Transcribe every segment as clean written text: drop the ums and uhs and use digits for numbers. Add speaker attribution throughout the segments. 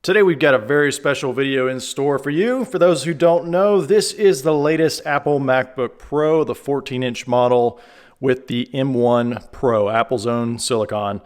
Speaker 1: Today we've got a very special video in store for you. For those who don't know, this is the latest Apple MacBook Pro, the 14-inch model with the M1 Pro, Apple's own Silicone.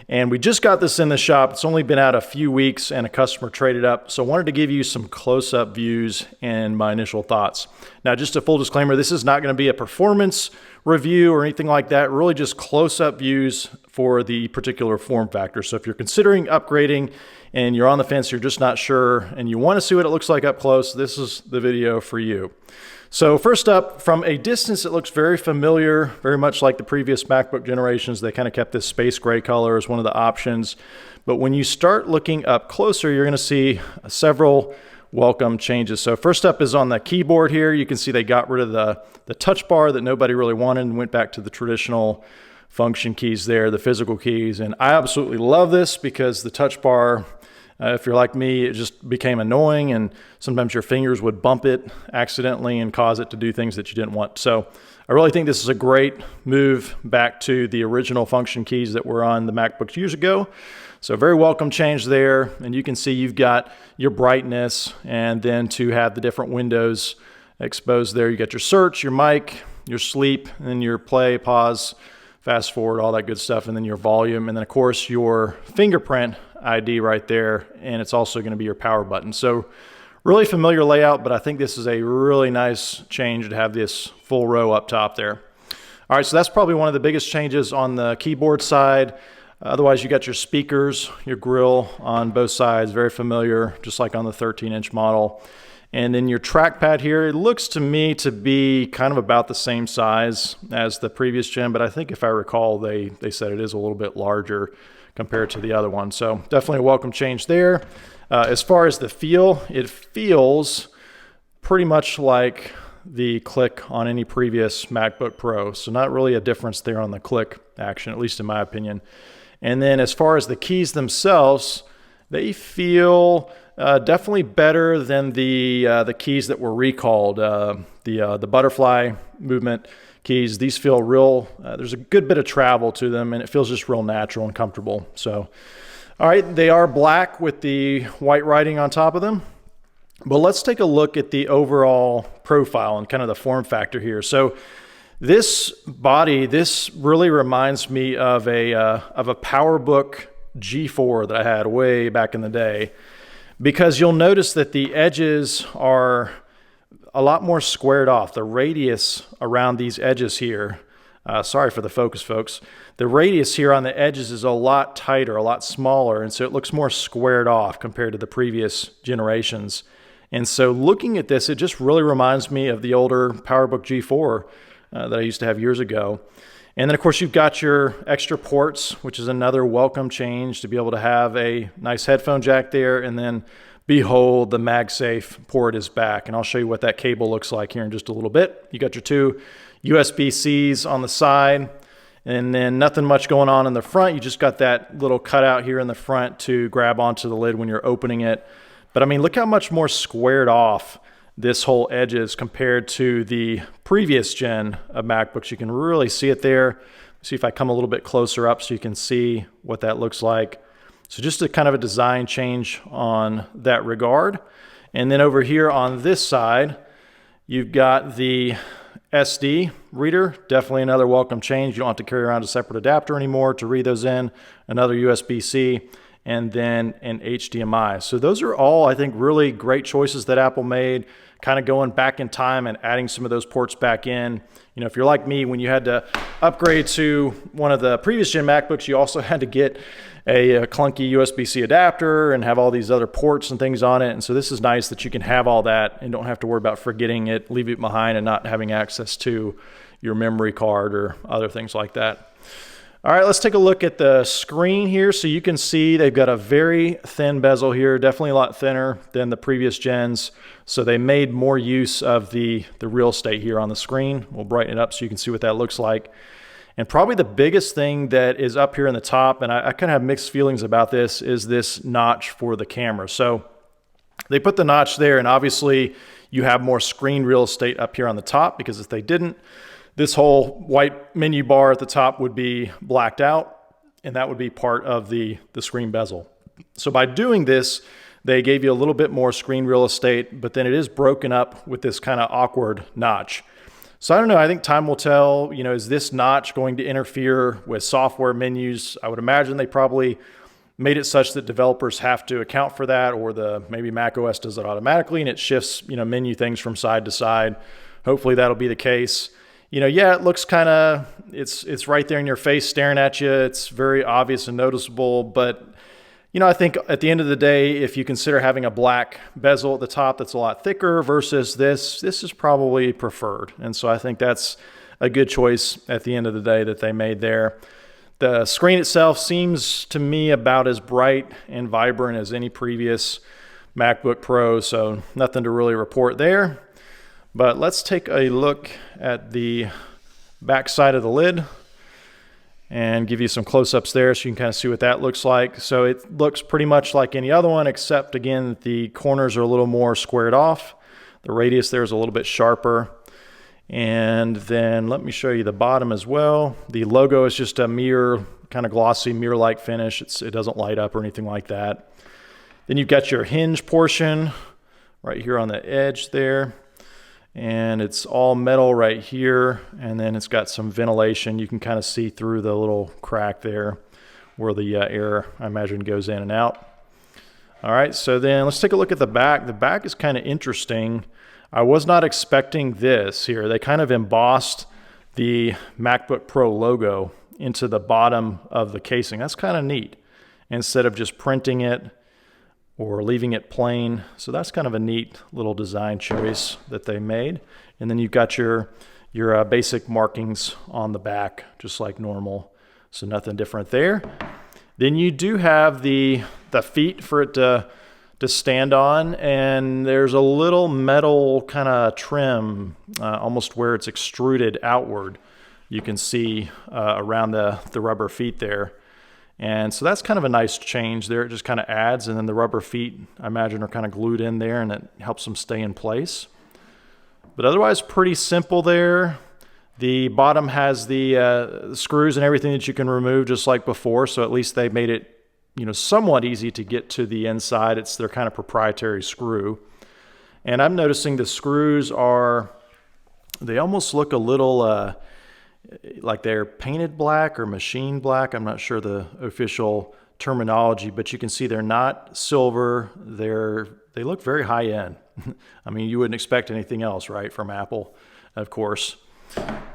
Speaker 1: And we just got this in the shop. It's only been out a few weeks and a customer traded up. So I wanted to give you some close-up views and my initial thoughts. Now, just a full disclaimer, this is not going to be a performance review or anything like that, really just close-up views for the particular form factor. So if you're considering upgrading and you're on the fence, you're just not sure, and you want to see what it looks like up close, this is the video for you. So first up, from a distance, it looks very familiar, very much like the previous MacBook generations. They kind of kept this space gray color as one of the options. But when you start looking up closer, you're going to see several welcome changes. So first up is on the keyboard here. You can see they got rid of the touch bar that nobody really wanted and went back to the traditional function keys there, the physical keys. And I absolutely love this because the touch bar, if you're like me, it just became annoying, and sometimes your fingers would bump it accidentally and cause it to do things that you didn't want. So I really think this is a great move back to the original function keys that were on the MacBooks years ago. So very welcome change there. And you can see you've got your brightness, and then to have the different windows exposed there, you got your search, your mic, your sleep, and then your play, pause, fast forward, all that good stuff, and then your volume, and then of course your fingerprint ID right there, and it's also going to be your power button. So really familiar layout, but I think this is a really nice change to have this full row up top there. All right, so that's probably one of the biggest changes on the keyboard side. Otherwise, you got your speakers, your grill on both sides, very familiar, just like on the 13-inch model. And then your trackpad here, it looks to me to be kind of about the same size as the previous gen, but I think if I recall, they said it is a little bit larger compared to the other one. So definitely a welcome change there. As far as the feel, it feels pretty much like the click on any previous MacBook Pro. So not really a difference there on the click action, at least in my opinion. And then as far as the keys themselves, they feel definitely better than the keys that were recalled, the butterfly movement keys. These feel real, there's a good bit of travel to them, and it feels just real natural and comfortable. So, all right, they are black with the white writing on top of them. But let's take a look at the overall profile and kind of the form factor here. So this body, this really reminds me of a PowerBook G4 that I had way back in the day, because you'll notice that the edges are a lot more squared off. The radius around these edges here, sorry for the focus, folks. The radius here on the edges is a lot tighter, a lot smaller, and so it looks more squared off compared to the previous generations. And so looking at this, it just really reminds me of the older PowerBook G4 that I used to have years ago. And then of course you've got your extra ports, which is another welcome change to be able to have a nice headphone jack there. And then behold, the MagSafe port is back. And I'll show you what that cable looks like here in just a little bit. You got your two USB-Cs on the side, and then nothing much going on in the front. You just got that little cutout here in the front to grab onto the lid when you're opening it. But I mean, look how much more squared off this whole edge is compared to the previous gen of MacBooks. You can really see it there. See if I come a little bit closer up so you can see what that looks like. So just a kind of a design change on that regard. And then over here on this side, you've got the SD reader, definitely another welcome change. You don't have to carry around a separate adapter anymore to read those in, another USB-C, and then an HDMI. So those are all, I think, really great choices that Apple made, kind of going back in time and adding some of those ports back in. You know, if you're like me, when you had to upgrade to one of the previous gen MacBooks, you also had to get a clunky USB-C adapter and have all these other ports and things on it. And so this is nice that you can have all that and don't have to worry about forgetting it, leave it behind, and not having access to your memory card or other things like that. All right, let's take a look at the screen here. So you can see they've got a very thin bezel here, definitely a lot thinner than the previous gens. So they made more use of the real estate here on the screen. We'll brighten it up so you can see what that looks like. And probably the biggest thing that is up here in the top, and I kind of have mixed feelings about this, is this notch for the camera. So they put the notch there, and obviously you have more screen real estate up here on the top, because if they didn't, this whole white menu bar at the top would be blacked out, and that would be part of the screen bezel. So by doing this, they gave you a little bit more screen real estate, but then it is broken up with this kind of awkward notch. So I don't know, I think time will tell. You know, is this notch going to interfere with software menus? I would imagine they probably made it such that developers have to account for that, or maybe Mac OS does it automatically and it shifts, you know, menu things from side to side. Hopefully that'll be the case. You know, yeah, it looks kind of, it's right there in your face staring at you. It's very obvious and noticeable, but you know, I think at the end of the day, if you consider having a black bezel at the top that's a lot thicker versus this is probably preferred. And so I think that's a good choice at the end of the day that they made there. The screen itself seems to me about as bright and vibrant as any previous MacBook Pro, so nothing to really report there. But let's take a look at the back side of the lid and give you some close-ups there so you can kind of see what that looks like. So it looks pretty much like any other one, except again, the corners are a little more squared off. The radius there is a little bit sharper. And then let me show you the bottom as well. The logo is just a mirror, kind of glossy mirror-like finish. It doesn't light up or anything like that. Then you've got your hinge portion right here on the edge there. And it's all metal right here, and then it's got some ventilation. You can kind of see through the little crack there where the air, I imagine, goes in and out. All right, so then let's take a look at the back. The back is kind of interesting. I was not expecting this here. They kind of embossed the MacBook Pro logo into the bottom of the casing. That's kind of neat, instead of just printing it or leaving it plain. So that's kind of a neat little design choice that they made. And then you've got your basic markings on the back, just like normal. So nothing different there. Then you do have the feet for it to stand on, and there's a little metal kind of trim, almost where it's extruded outward. You can see around the rubber feet there. And so that's kind of a nice change there. It just kind of adds, and then the rubber feet, I imagine, are kind of glued in there, and it helps them stay in place. But otherwise, pretty simple there. The bottom has the screws and everything that you can remove just like before, so at least they made it, you know, somewhat easy to get to the inside. It's their kind of proprietary screw. And I'm noticing the screws they almost look a little like they're painted black or machined black. I'm not sure the official terminology, but you can see they're not silver. They look very high end. I mean, you wouldn't expect anything else, right, from Apple, of course.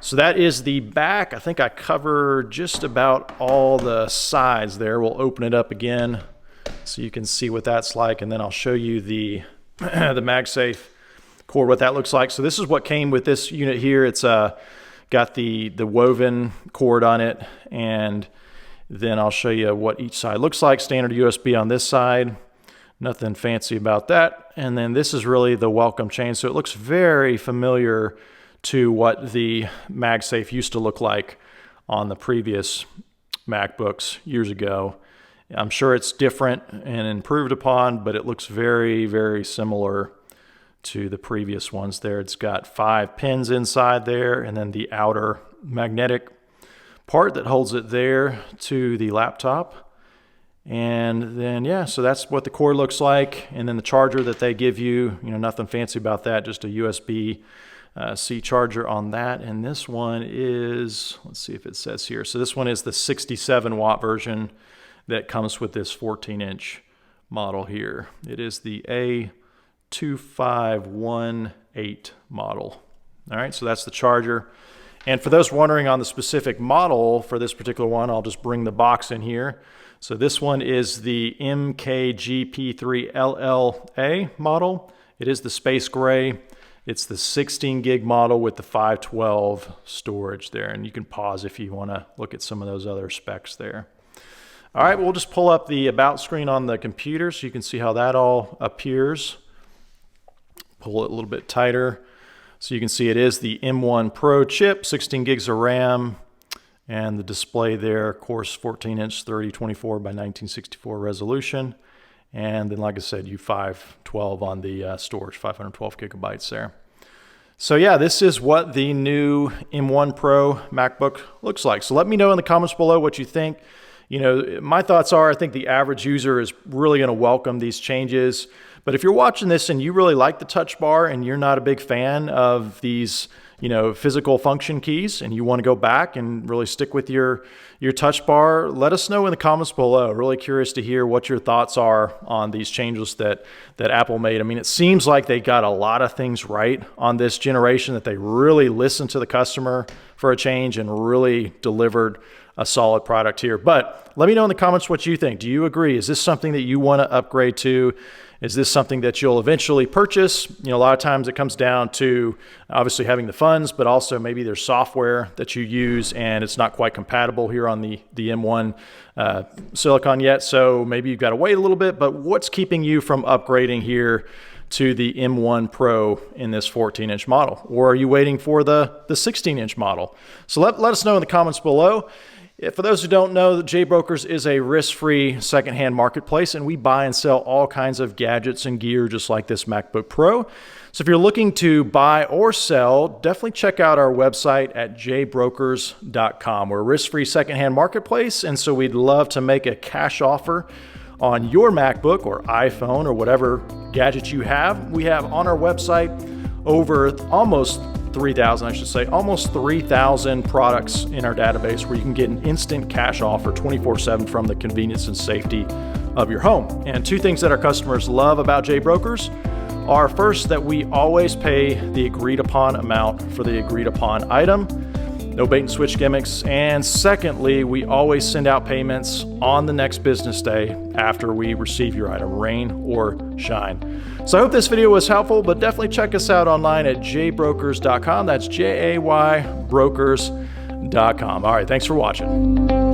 Speaker 1: So that is the back. I think I covered just about all the sides there. We'll open it up again so you can see what that's like, and then I'll show you the MagSafe cord, what that looks like. So this is what came with this unit here. It's got the woven cord on it, and then I'll show you what each side looks like. Standard USB on this side, nothing fancy about that. And then this is really the welcome chain. So it looks very familiar to what the MagSafe used to look like on the previous MacBooks years ago. I'm sure it's different and improved upon, but it looks very, very similar to the previous ones there. It's got 5 pins inside there, and then the outer magnetic part that holds it there to the laptop. And then, yeah, so that's what the cord looks like. And then the charger that they give you, you know, nothing fancy about that, just a USB-C charger on that. And this one is, let's see if it says here. So this one is the 67 watt version that comes with this 14-inch model here. It is the A2518 model. All right, so that's the charger. And for those wondering on the specific model for this particular one, I'll just bring the box in here. So this one is the MKGP3LL model. It is the space gray. It's the 16 gig model with the 512 storage there. And you can pause if you want to look at some of those other specs there. All right, we'll just pull up the about screen on the computer so you can see how that all appears. Pull it a little bit tighter so you can see it is the M1 Pro chip, 16 gigs of RAM, and the display there, of course, 14-inch 3024 by 1964 resolution. And then, like I said, U512 on the storage, 512 gigabytes there. So yeah, this is what the new M1 Pro MacBook looks like. So let me know in the comments below what you think. You know, my thoughts are I think the average user is really going to welcome these changes. But if you're watching this and you really like the touch bar and you're not a big fan of these, you know, physical function keys and you want to go back and really stick with your touch bar, let us know in the comments below. Really curious to hear what your thoughts are on these changes that Apple made. I mean, it seems like they got a lot of things right on this generation, that they really listened to the customer for a change and really delivered a solid product here. But let me know in the comments what you think. Do you agree? Is this something that you want to upgrade to? Is this something that you'll eventually purchase? You know, a lot of times it comes down to obviously having the funds, but also maybe there's software that you use and it's not quite compatible here on the M1 Silicone yet. So maybe you've got to wait a little bit, but what's keeping you from upgrading here to the M1 Pro in this 14-inch model? Or are you waiting for the 16-inch model? So let us know in the comments below. For those who don't know, JBrokers is a risk-free secondhand marketplace, and we buy and sell all kinds of gadgets and gear just like this MacBook Pro. So if you're looking to buy or sell, definitely check out our website at jbrokers.com. We're a risk-free secondhand marketplace, and so we'd love to make a cash offer on your MacBook or iPhone or whatever gadget you have. We have on our website over almost 3,000 products in our database where you can get an instant cash offer 24/7 from the convenience and safety of your home. And two things that our customers love about JBrokers are, first, that we always pay the agreed upon amount for the agreed upon item. No bait and switch gimmicks. And secondly, we always send out payments on the next business day after we receive your item, rain or shine. So I hope this video was helpful, but definitely check us out online at jaybrokers.com. That's JAY brokers.com. All right, thanks for watching.